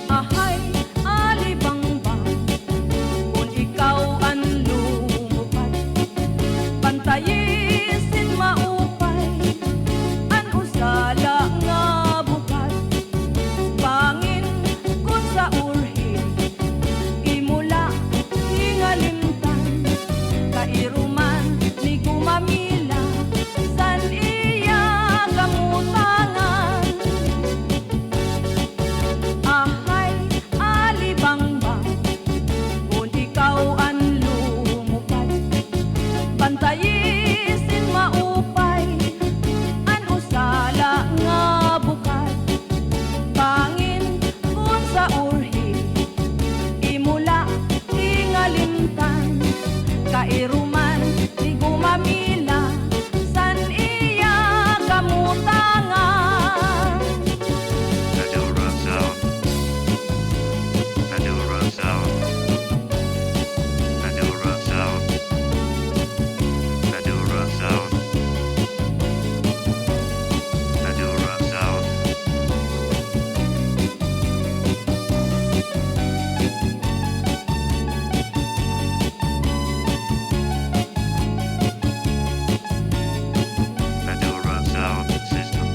Ahay, alibangbang, kung ikaw ang lumupad, pantayisin maupay, ang usala nga bukad. Bangin kung sa urhi, imula hingalimtan, kairuman ni gumamila, san iya kamutangan. Ahay, alibangbang, kung ikaw ang lumupad, pantayisin maupay, ang usala nga bukad. Bangin kung sa urhi, imula hingalimtan, kairuman ni gumamila, san iya kamutangan. Madura sound. Madura sound. Madura sound. Madura sound. Madura sound. Madura sound system.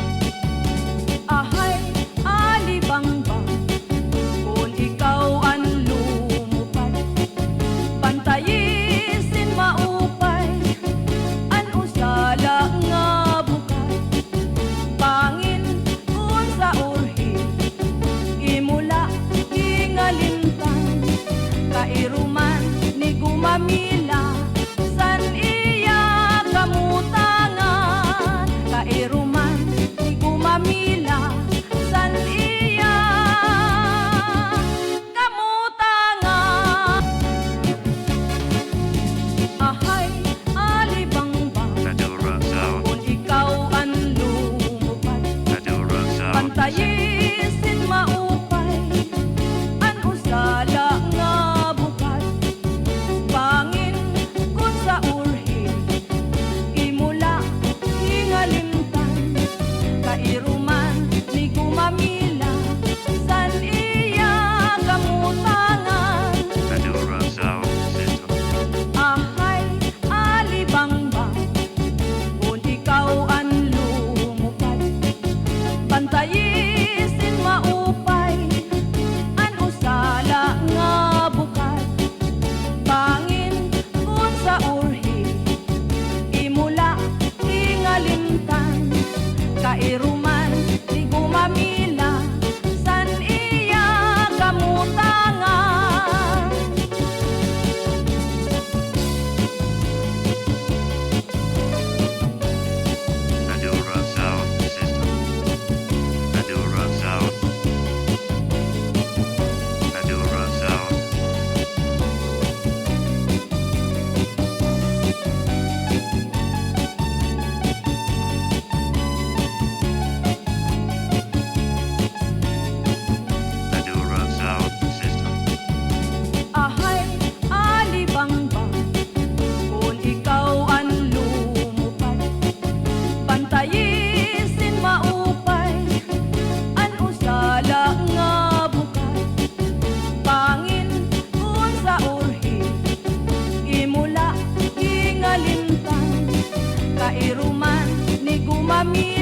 Ahay, alibangbang, kung ikaw ang lumupad, pantayisin maupay, ang usala nga bukad. Bangin kung sa urhi, imula hingalimtan, kairuman ni gumamila, san iya kamutangan. Kairuman ni gumamila, san iya kamutangan. Ahay, alibangbang, Madura sound. kung ikaw ang lumupad, Madura sound. pantayisin maupay, ang usala nga bukad. Bangin kung sa urhi, imula hingalimtan, kairuman ni gumamila, san iya kamutangan. Madura sound system. Ahay, alibangbang, kung ikaw ang lumupad, pantayisin maupay, ang usala nga bukad. Bangin kung sa urhi, imula hingalimtan, kairuman ni gumamila, san iya kamutangan. Madura sound system. Madura sound. Madura sound. Madura sound system. Ahay, alibangbang, kung ikaw ang lumupad, pantayisin maupay, ang usala nga bukad. Bangin kung sa urhi, imula hingalimtan, kairuman ni gumamila,